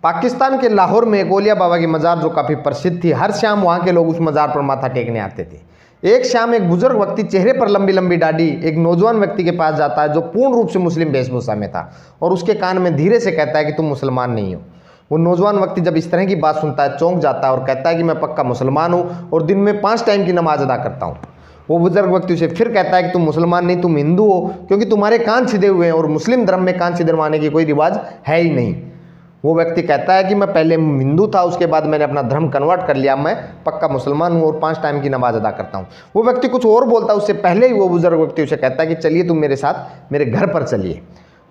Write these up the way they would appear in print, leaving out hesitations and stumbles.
पाकिस्तान के लाहौर में एक औलिया बाबा की मज़ार जो काफ़ी प्रसिद्ध थी, हर शाम वहाँ के लोग उस मज़ार पर माथा टेकने आते थे। एक शाम एक बुजुर्ग व्यक्ति, चेहरे पर लंबी लंबी दाढ़ी, एक नौजवान व्यक्ति के पास जाता है जो पूर्ण रूप से मुस्लिम वेशभूषा में था और उसके कान में धीरे से कहता है कि तुम मुसलमान नहीं हो। वो नौजवान व्यक्ति जब इस तरह की बात सुनता है चौंक जाता है और कहता है कि मैं पक्का मुसलमान हूँ और दिन में 5 टाइम की नमाज अदा करता हूँ। वो बुजुर्ग व्यक्ति उसे फिर कहता है कि तुम मुसलमान नहीं, तुम हिंदू हो, क्योंकि तुम्हारे कान सीधे हुए हैं और मुस्लिम धर्म में कान सीधे की कोई रिवाज है ही नहीं। वो व्यक्ति कहता है कि मैं पहले हिंदू था, उसके बाद मैंने अपना धर्म कन्वर्ट कर लिया, मैं पक्का मुसलमान हूँ और 5 टाइम की नमाज अदा करता हूँ। वो व्यक्ति कुछ और बोलता है, उससे पहले ही वो बुजुर्ग व्यक्ति उसे कहता है कि चलिए तुम मेरे साथ मेरे घर पर चलिए।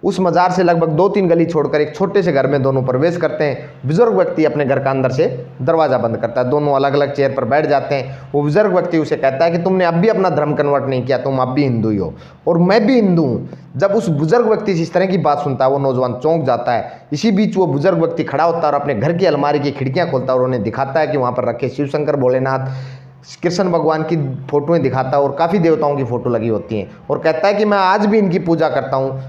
उस मज़ार से लगभग 2-3 गली छोड़कर एक छोटे से घर में दोनों प्रवेश करते हैं। बुजुर्ग व्यक्ति अपने घर का अंदर से दरवाज़ा बंद करता है, दोनों अलग अलग चेयर पर बैठ जाते हैं। वो बुजुर्ग व्यक्ति उसे कहता है कि तुमने अब भी अपना धर्म कन्वर्ट नहीं किया, तुम अब भी हिंदू ही हो और मैं भी हिंदू हूँ। जब उस बुजुर्ग व्यक्ति से इस तरह की बात सुनता है वो नौजवान चौंक जाता है। इसी बीच वो बुजुर्ग व्यक्ति खड़ा होता है और अपने घर की अलमारी की खिड़कियाँ खोलता है और उन्हें दिखाता है कि वहाँ पर रखे शिव शंकर, भोलेनाथ, कृष्ण भगवान की फोटोएँ दिखाता है और काफ़ी देवताओं की फ़ोटो लगी होती हैं और कहता है कि मैं आज भी इनकी पूजा करता हूँ।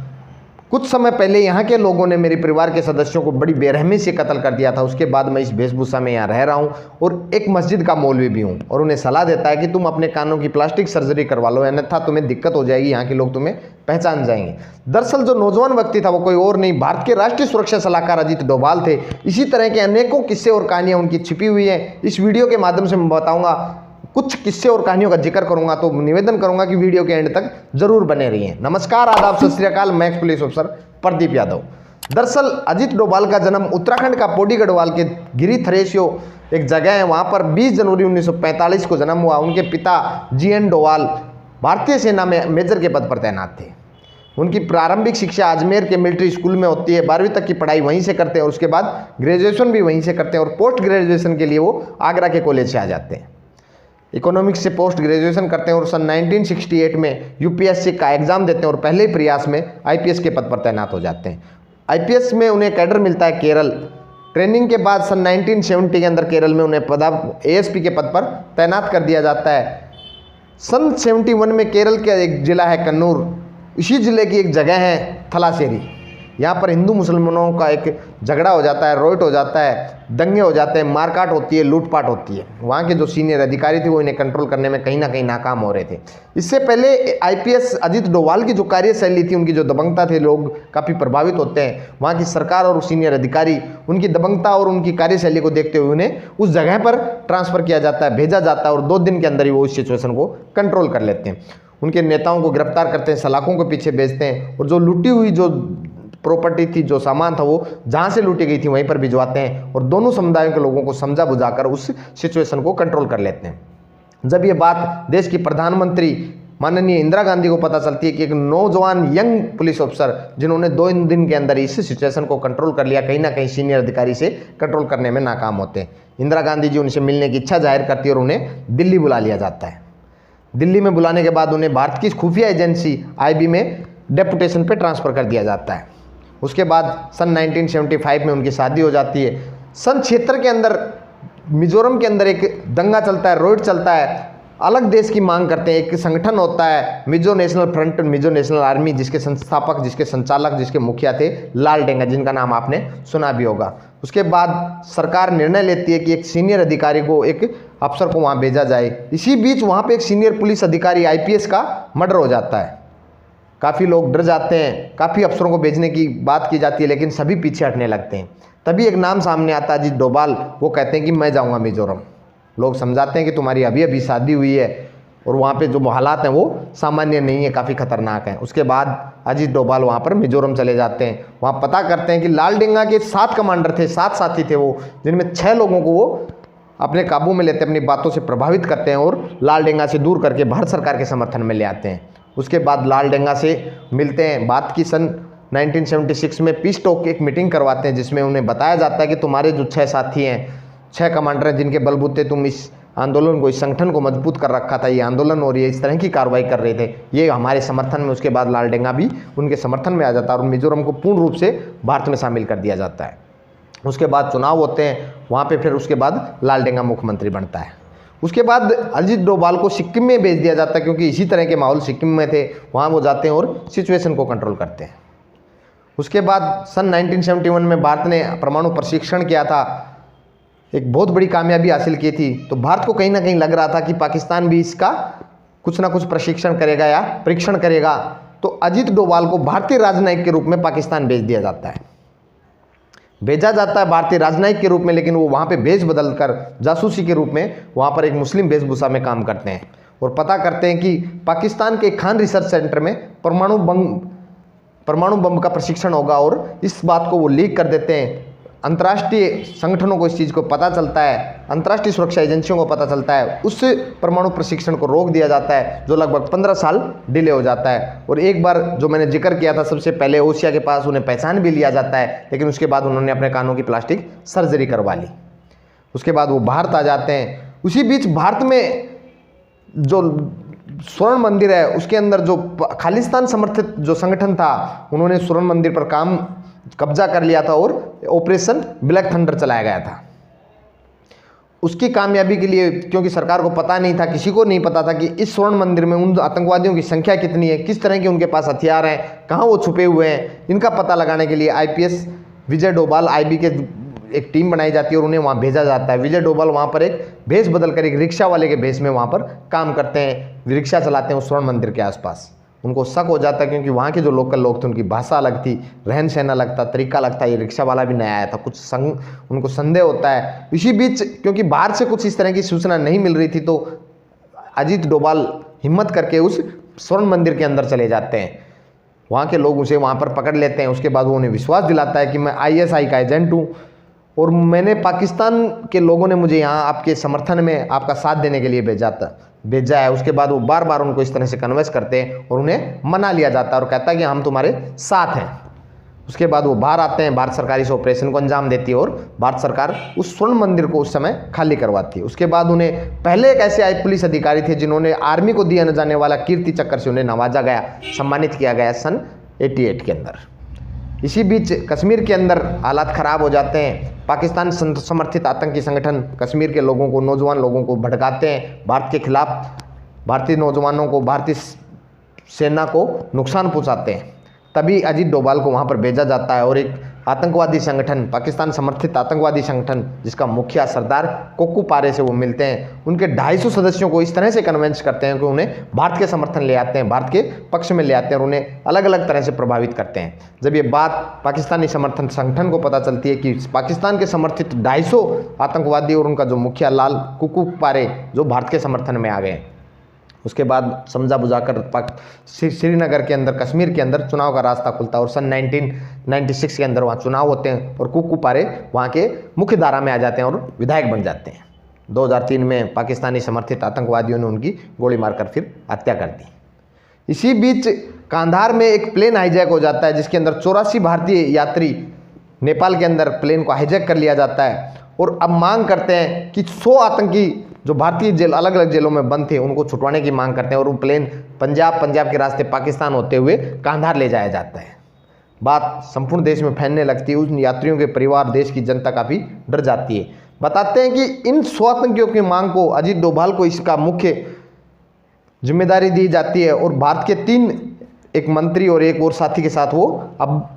कुछ समय पहले यहाँ के लोगों ने मेरे परिवार के सदस्यों को बड़ी बेरहमी से कत्ल कर दिया था, उसके बाद मैं इस वेशभूषा में यहाँ रह रहा हूँ और एक मस्जिद का मौलवी भी हूँ। और उन्हें सलाह देता है कि तुम अपने कानों की प्लास्टिक सर्जरी करवा लो, अन्यथा तुम्हें दिक्कत हो जाएगी, यहाँ के लोग तुम्हें पहचान जाएंगे। दरअसल जो नौजवान व्यक्ति था वो कोई और नहीं, भारत के राष्ट्रीय सुरक्षा सलाहकार अजीत डोभाल थे। इसी तरह के अनेकों किस्से और कहानियाँ उनकी छिपी हुई हैं। इस वीडियो के माध्यम से मैं बताऊँगा, कुछ किस्से और कहानियों का जिक्र करूंगा, तो निवेदन करूंगा कि वीडियो के एंड तक जरूर बने रहिए। नमस्कार, आदाब, सत श्री अकाल, मैं पुलिस अफसर प्रदीप यादव। दरअसल अजीत डोभाल का जन्म उत्तराखंड का पौड़ी गढ़वाल के गिरी थरेसियो एक जगह है, वहाँ पर 20 जनवरी 1945 को जन्म हुआ। उनके पिता GN डोभाल भारतीय सेना में मेजर के पद पर तैनात थे। उनकी प्रारंभिक शिक्षा अजमेर के मिलिट्री स्कूल में होती है, 12वीं तक की पढ़ाई वहीं से करते हैं और उसके बाद ग्रेजुएशन भी वहीं से करते हैं और पोस्ट ग्रेजुएशन के लिए वो आगरा के कॉलेज से आ जाते हैं। इकोनॉमिक्स से पोस्ट ग्रेजुएशन करते हैं और सन 1968 में UPSC का एग्ज़ाम देते हैं और पहले ही प्रयास में IPS के पद पर तैनात हो जाते हैं। IPS में उन्हें कैडर मिलता है केरल। ट्रेनिंग के बाद सन 1970 के अंदर केरल में उन्हें ASP के पद पर तैनात कर दिया जाता है। सन 71 में केरल का एक ज़िला है कन्नूर, इसी ज़िले की एक जगह है थलासेरी। यहाँ पर हिंदू मुसलमानों का एक झगड़ा हो जाता है, रोट हो जाता है, दंगे हो जाते हैं, मारकाट होती है, लूटपाट होती है। वहाँ के जो सीनियर अधिकारी थे वो इन्हें कंट्रोल करने में कहीं ना कहीं नाकाम हो रहे थे। इससे पहले IPS अजीत डोभाल की जो कार्यशैली थी, उनकी जो दबंगता थे, लोग काफ़ी प्रभावित होते हैं। वहाँ की सरकार और सीनियर अधिकारी उनकी दबंगता और उनकी कार्यशैली को देखते हुए उन्हें उस जगह पर ट्रांसफ़र किया जाता है, भेजा जाता है और 2 दिन के अंदर ही वो उस सिचुएशन को कंट्रोल कर लेते हैं। उनके नेताओं को गिरफ्तार करते हैं, सलाखों के पीछे भेजते हैं और जो लूटी हुई जो प्रॉपर्टी थी, जो सामान था, वो जहाँ से लूटी गई थी वहीं पर भिजवाते हैं और दोनों समुदायों के लोगों को समझा बुझाकर उस सिचुएशन को कंट्रोल कर लेते हैं। जब ये बात देश की प्रधानमंत्री माननीय इंदिरा गांधी को पता चलती है कि एक नौजवान यंग पुलिस अफसर जिन्होंने 2 दिन के अंदर इस सिचुएशन को कंट्रोल कर लिया, कहीं ना कहीं सीनियर अधिकारी से कंट्रोल करने में नाकाम होते हैं। इंदिरा गांधी जी उनसे मिलने की इच्छा जाहिर करती है और उन्हें दिल्ली बुला लिया जाता है। दिल्ली में बुलाने के बाद उन्हें भारत की खुफिया एजेंसी IB में डेपुटेशन पे ट्रांसफ़र कर दिया जाता है। उसके बाद सन 1975 में उनकी शादी हो जाती है। सन 76 के अंदर मिजोरम के अंदर एक दंगा चलता है, रोड चलता है, अलग देश की मांग करते हैं। एक संगठन होता है Mizo national front, Mizo national army, जिसके संस्थापक, जिसके संचालक, जिसके मुखिया थे लाल डेंगा, जिनका नाम आपने सुना भी होगा। उसके बाद सरकार निर्णय लेती है कि एक सीनियर अधिकारी को, एक अफसर को वहाँ भेजा जाए। इसी बीच वहाँ पे एक सीनियर पुलिस अधिकारी IPS का मर्डर हो जाता है। काफ़ी लोग डर जाते हैं, काफ़ी अफसरों को भेजने की बात की जाती है, लेकिन सभी पीछे हटने लगते हैं। तभी एक नाम सामने आता है, अजीत डोभाल। वो कहते हैं कि मैं जाऊंगा मिजोरम। लोग समझाते हैं कि तुम्हारी अभी अभी शादी हुई है और वहाँ पे जो हालात हैं वो सामान्य नहीं है, काफ़ी खतरनाक हैं। उसके बाद अजीत डोभाल वहाँ पर मिजोरम चले जाते हैं। वहाँ पता करते हैं कि लाल डेंगा के 7 कमांडर थे, 7 साथी थे वो, जिनमें 6 लोगों को वो अपने काबू में लेते, अपनी बातों से प्रभावित करते हैं और लाल डेंगा से दूर करके भारत सरकार के समर्थन में ले आते हैं। उसके बाद लाल डेंगा से मिलते हैं। बात की सन 1976 में पीस टॉक एक मीटिंग करवाते हैं, जिसमें उन्हें बताया जाता है कि तुम्हारे जो 6 साथी हैं, 6 कमांडर हैं, जिनके बलबूते तुम इस आंदोलन को, इस संगठन को मजबूत कर रखा था, ये आंदोलन और ये इस तरह की कार्रवाई कर रहे थे, ये हमारे समर्थन में। उसके बाद लाल डेंगा भी उनके समर्थन में आ जाता है और मिजोरम को पूर्ण रूप से भारत में शामिल कर दिया जाता है। उसके बाद चुनाव होते हैं वहाँ पे, फिर उसके बाद लाल डेंगा मुख्यमंत्री बनता है। उसके बाद अजीत डोभाल को सिक्किम में भेज दिया जाता है, क्योंकि इसी तरह के माहौल सिक्किम में थे। वहाँ वो जाते हैं और सिचुएशन को कंट्रोल करते हैं। उसके बाद सन 1971 में भारत ने परमाणु प्रशिक्षण किया था, एक बहुत बड़ी कामयाबी हासिल की थी। तो भारत को कहीं ना कहीं लग रहा था कि पाकिस्तान भी इसका कुछ ना कुछ प्रशिक्षण करेगा या परीक्षण करेगा। तो अजीत डोभाल को भारतीय राजनयिक के रूप में पाकिस्तान भेज दिया जाता है, भेजा जाता है भारतीय राजनयिक के रूप में, लेकिन वो वहाँ पे भेष बदलकर जासूसी के रूप में वहाँ पर एक मुस्लिम वेशभूषा में काम करते हैं और पता करते हैं कि पाकिस्तान के खान रिसर्च सेंटर में परमाणु बम का प्रशिक्षण होगा, और इस बात को वो लीक कर देते हैं। अंतर्राष्ट्रीय संगठनों को इस चीज़ को पता चलता है, अंतर्राष्ट्रीय सुरक्षा एजेंसियों को पता चलता है, उस परमाणु प्रशिक्षण को रोक दिया जाता है, जो लगभग 15 साल डिले हो जाता है। और एक बार जो मैंने जिक्र किया था सबसे पहले, ओसिया के पास उन्हें पहचान भी लिया जाता है, लेकिन उसके बाद उन्होंने अपने कानों की प्लास्टिक सर्जरी करवा ली। उसके बाद वो भारत आ जाते हैं। उसी बीच भारत में जो स्वर्ण मंदिर है उसके अंदर जो खालिस्तान समर्थित जो संगठन था, उन्होंने स्वर्ण मंदिर पर कब्जा कर लिया था और ऑपरेशन ब्लैक थंडर चलाया गया था। उसकी कामयाबी के लिए, क्योंकि सरकार को पता नहीं था, किसी को नहीं पता था कि इस स्वर्ण मंदिर में उन आतंकवादियों की संख्या कितनी है, किस तरह के उनके पास हथियार हैं, कहाँ वो छुपे हुए हैं, इनका पता लगाने के लिए आईपीएस विजय डोभाल आईबी के एक टीम बनाई जाती है और उन्हें वहाँ भेजा जाता है। विजय डोभाल वहाँ पर एक भेष बदलकर एक रिक्शा वाले के भेष में वहाँ पर काम करते हैं, रिक्शा चलाते हैं उस स्वर्ण मंदिर के आसपास। उनको शक हो जाता है क्योंकि वहाँ के जो लोकल लोग थे उनकी भाषा अलग थी, रहन सहन अलग था, तरीका अलग था, ये रिक्शा वाला भी नया आया था, उनको संदेह होता है। इसी बीच क्योंकि बाहर से कुछ इस तरह की सूचना नहीं मिल रही थी, तो अजीत डोभाल हिम्मत करके उस स्वर्ण मंदिर के अंदर चले जाते हैं। वहाँ के लोग उसे वहाँ पर पकड़ लेते हैं। उसके बाद वो उन्हें विश्वास दिलाता है कि मैं ISI का एजेंट हूँ और मैंने पाकिस्तान के लोगों ने मुझे यहाँ आपके समर्थन में आपका साथ देने के लिए भेजा है। उसके बाद वो बार बार उनको इस तरह से कन्विंस करते हैं और उन्हें मना लिया जाता है और कहता है कि हम तुम्हारे साथ हैं। उसके बाद वो बाहर आते हैं, भारत सरकार इस ऑपरेशन को अंजाम देती है और भारत सरकार उस स्वर्ण मंदिर को उस समय खाली करवाती है। उसके बाद उन्हें पहले एक ऐसे पुलिस अधिकारी थे जिन्होंने आर्मी को दिया न जाने वाला कीर्ति चक्र से उन्हें नवाजा गया, सम्मानित किया गया सन 88 के अंदर। इसी बीच कश्मीर के अंदर हालात ख़राब हो जाते हैं। पाकिस्तान समर्थित आतंकी संगठन कश्मीर के लोगों को, नौजवान लोगों को भड़काते हैं भारत के खिलाफ, भारतीय नौजवानों को, भारतीय सेना को नुकसान पहुंचाते हैं। तभी अजीत डोभाल को वहां पर भेजा जाता है और एक आतंकवादी संगठन, पाकिस्तान समर्थित आतंकवादी संगठन जिसका मुखिया सरदार कोक्कू पारे से वो मिलते हैं। उनके 250 सदस्यों को इस तरह से कन्विंस करते हैं कि उन्हें भारत के समर्थन ले आते हैं, भारत के पक्ष में ले आते हैं और उन्हें अलग अलग तरह से प्रभावित करते हैं। जब ये बात पाकिस्तानी समर्थन संगठन को पता चलती है कि पाकिस्तान के समर्थित 250 आतंकवादी और उनका जो मुखिया लाल कोक्कू पारे जो भारत के समर्थन में आ गए, उसके बाद समझा बुझाकर श्रीनगर के अंदर, कश्मीर के अंदर चुनाव का रास्ता खुलता है और सन 1996 के अंदर वहाँ चुनाव होते हैं और कोक्कू पारे वहाँ के मुख्य धारा में आ जाते हैं और विधायक बन जाते हैं। 2003 में पाकिस्तानी समर्थित आतंकवादियों ने उनकी गोली मारकर फिर हत्या कर दी। इसी बीच कांधार में एक प्लेन हाईजैक हो जाता है जिसके अंदर 84 भारतीय यात्री नेपाल के अंदर प्लेन को हाईजैक कर लिया जाता है और अब मांग करते हैं कि 100 आतंकी जो भारतीय जेल, अलग अलग जेलों में बंद थे, उनको छुटवाने की मांग करते हैं और वो प्लेन पंजाब के रास्ते पाकिस्तान होते हुए कांधार ले जाया जाता है। बात संपूर्ण देश में फैलने लगती है। उन यात्रियों के परिवार, देश की जनता काफ़ी डर जाती है। बताते हैं कि इन 100 आतंकियों की मांग को अजीत डोभाल को इसका मुख्य जिम्मेदारी दी जाती है और भारत के 3 एक मंत्री और एक और साथी के साथ वो अब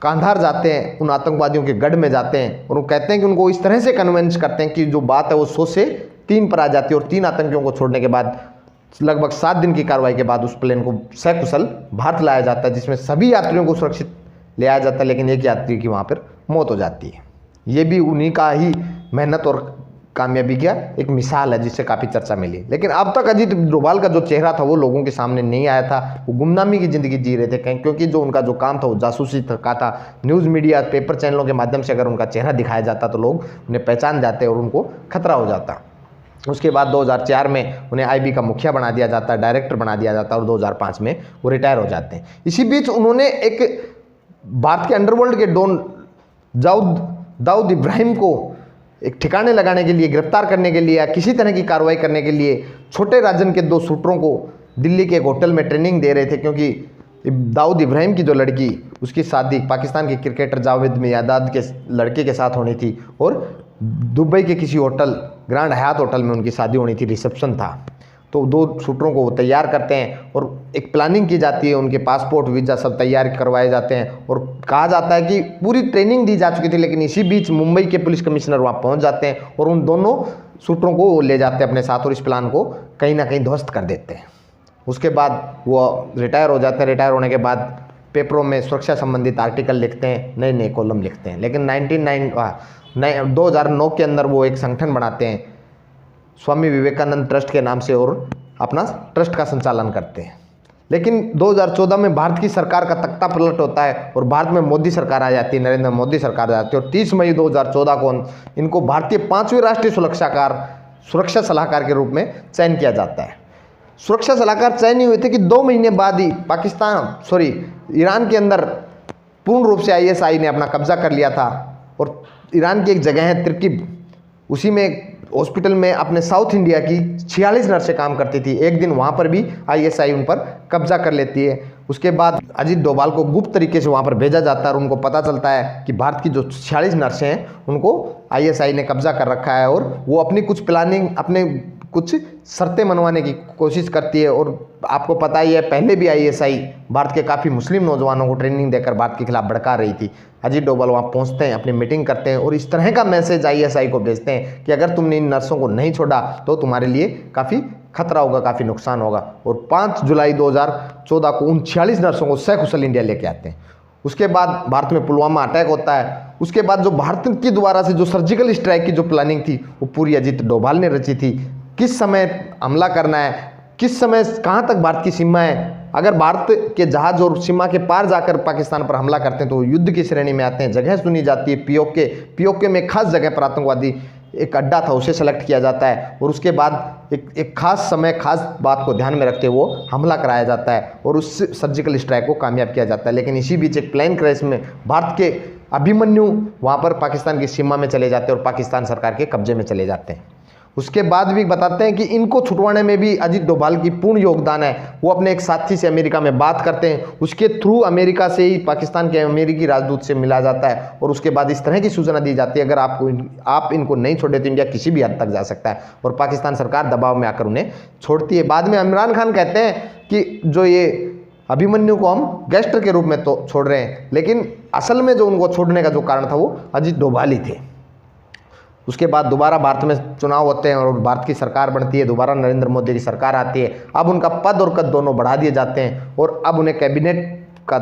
कांधार जाते हैं, उन आतंकवादियों के गढ़ में जाते हैं और वो कहते हैं कि उनको इस तरह से कन्विंस करते हैं कि जो बात है वो 100 से 3 पर आ जाती है और 3 आतंकियों को छोड़ने के बाद लगभग 7 दिन की कार्रवाई के बाद उस प्लेन को सकुशल भारत लाया जाता है, जिसमें सभी यात्रियों को सुरक्षित ले आया जाता है, लेकिन एक यात्री की वहाँ पर मौत हो जाती है। ये भी उन्हीं का ही मेहनत और कामयाबी का एक मिसाल है जिससे काफ़ी चर्चा मिली। लेकिन अब तक अजीत डोभाल का जो चेहरा था वो लोगों के सामने नहीं आया था। वो गुमनामी की ज़िंदगी जी रहे थे कहीं, क्योंकि जो उनका जो काम था वो जासूसी का था। न्यूज़ मीडिया, पेपर चैनलों के माध्यम से अगर उनका चेहरा दिखाया जाता तो लोग उन्हें पहचान जाते और उनको खतरा हो जाता। उसके बाद 2004 में उन्हें IB का मुखिया बना दिया जाता, डायरेक्टर बना दिया जाता और 2005 में वो रिटायर हो जाते हैं। इसी बीच उन्होंने एक भारत के अंडरवर्ल्ड के डॉन दाऊद इब्राहिम को एक ठिकाने लगाने के लिए, गिरफ्तार करने के लिए या किसी तरह की कार्रवाई करने के लिए छोटे राजन के 2 शूटरों को दिल्ली के एक होटल में ट्रेनिंग दे रहे थे, क्योंकि दाऊद इब्राहिम की जो लड़की, उसकी शादी पाकिस्तान के क्रिकेटर जावेद मियादाद के लड़के के साथ होनी थी और दुबई के किसी होटल, ग्रैंड हयात होटल में उनकी शादी होनी थी, रिसेप्शन था। तो 2 शूटरों को वो तैयार करते हैं और एक प्लानिंग की जाती है, उनके पासपोर्ट वीज़ा सब तैयार करवाए जाते हैं और कहा जाता है कि पूरी ट्रेनिंग दी जा चुकी थी। लेकिन इसी बीच मुंबई के पुलिस कमिश्नर वहाँ पहुँच जाते हैं और उन दोनों शूटरों को ले जाते हैं अपने साथ और इस प्लान को कहीं ना कहीं ध्वस्त कर देते हैं। उसके बाद वो रिटायर हो जाते हैं। रिटायर होने के बाद पेपरों में सुरक्षा संबंधित आर्टिकल लिखते हैं, नए नए कॉलम लिखते हैं। लेकिन 2009 के अंदर वो एक संगठन बनाते हैं स्वामी विवेकानंद ट्रस्ट के नाम से और अपना ट्रस्ट का संचालन करते हैं। लेकिन 2014 में भारत की सरकार का तख्ता पलट होता है और भारत में मोदी सरकार आ जाती है, नरेंद्र मोदी सरकार आ जाती है और 30 मई 2014 को इनको भारतीय 5वें राष्ट्रीय सुरक्षा सलाहकार के रूप में चयन किया जाता है। सुरक्षा सलाहकार चयन ही हुए थे कि 2 महीने बाद ही ईरान के अंदर पूर्ण रूप से ISI ने अपना कब्जा कर लिया था और ईरान की एक जगह है तिर्किब, उसी में हॉस्पिटल में अपने साउथ इंडिया की 46 नर्सें काम करती थी। एक दिन वहाँ पर भी ISI उन पर कब्जा कर लेती है। उसके बाद अजीत डोभाल को गुप्त तरीके से वहाँ पर भेजा जाता है और उनको पता चलता है कि भारत की जो 46 नर्सें हैं उनको ISI ने कब्जा कर रखा है और वो अपनी कुछ प्लानिंग, अपने कुछ शर्तें मनवाने की कोशिश करती है। और आपको पता ही है पहले भी ISI भारत के काफ़ी मुस्लिम नौजवानों को ट्रेनिंग देकर भारत के खिलाफ भड़का रही थी। अजीत डोभाल वहाँ पहुँचते हैं, अपनी मीटिंग करते हैं और इस तरह का मैसेज ISI को भेजते हैं कि अगर तुमने इन नर्सों को नहीं छोड़ा तो तुम्हारे लिए काफ़ी खतरा होगा, काफ़ी नुकसान होगा। और 5 जुलाई 2014 को उन 46 नर्सों को सकुशल इंडिया लेके आते हैं। उसके बाद भारत में पुलवामा अटैक होता है। उसके बाद जो भारत के द्वारा से जो सर्जिकल स्ट्राइक की जो प्लानिंग थी वो पूरी अजीत डोभाल ने रची थी। किस समय हमला करना है, किस समय कहाँ तक भारत की सीमा है, अगर भारत के जहाज और सीमा के पार जाकर पाकिस्तान पर हमला करते हैं तो युद्ध की श्रेणी में आते हैं। जगह सुनी जाती है पीओके में खास जगह पर आतंकवादी एक अड्डा था, उसे सेलेक्ट किया जाता है और उसके बाद एक खास समय, खास बात को ध्यान में रखते हुए वो हमला कराया जाता है और उस सर्जिकल स्ट्राइक को कामयाब किया जाता है। लेकिन इसी बीच एक प्लेन क्रैश में भारत के अभिमन्यु वहाँ पर पाकिस्तान की सीमा में चले जाते हैं और पाकिस्तान सरकार के कब्जे में चले जाते हैं। उसके बाद भी बताते हैं कि इनको छुटवाने में भी अजीत डोभाल की पूर्ण योगदान है। वो अपने एक साथी से अमेरिका में बात करते हैं, उसके थ्रू अमेरिका से ही पाकिस्तान के अमेरिकी राजदूत से मिला जाता है और उसके बाद इस तरह की सूचना दी जाती है अगर आप इनको नहीं छोड़े तो इंडिया किसी भी हद तक जा सकता है और पाकिस्तान सरकार दबाव में आकर उन्हें छोड़ती है। बाद में इमरान खान कहते हैं कि जो ये अभिमन्यु को हम गेस्ट के रूप में तो छोड़ रहे हैं, लेकिन असल में जो उनको छोड़ने का जो कारण था वो अजीत डोभाल ही थे। उसके बाद दोबारा भारत में चुनाव होते हैं और भारत की सरकार बनती है, दोबारा नरेंद्र मोदी की सरकार आती है। अब उनका पद और कद दोनों बढ़ा दिए जाते हैं और अब उन्हें कैबिनेट का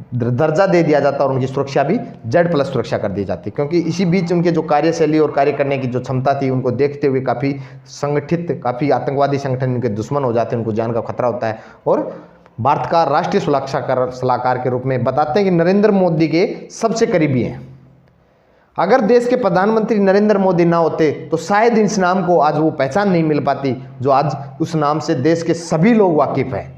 दर्जा दे दिया जाता है और उनकी सुरक्षा भी Z+ सुरक्षा कर दी जाती है, क्योंकि इसी बीच उनके जो कार्यशैली और कार्य करने की जो क्षमता थी उनको देखते हुए काफ़ी संगठित, काफ़ी आतंकवादी संगठन उनके दुश्मन हो जाते हैं, उनको जान का खतरा होता है और भारत का राष्ट्रीय सुरक्षा सलाहकार के रूप में बताते हैं कि नरेंद्र मोदी के सबसे करीबी हैं। अगर देश के प्रधानमंत्री नरेंद्र मोदी ना होते तो शायद इस नाम को आज वो पहचान नहीं मिल पाती जो आज उस नाम से देश के सभी लोग वाकिफ हैं।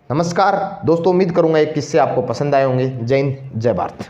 नमस्कार दोस्तों, उम्मीद करूंगा ये किस्से आपको पसंद आए होंगे। जय हिंद, जय भारत।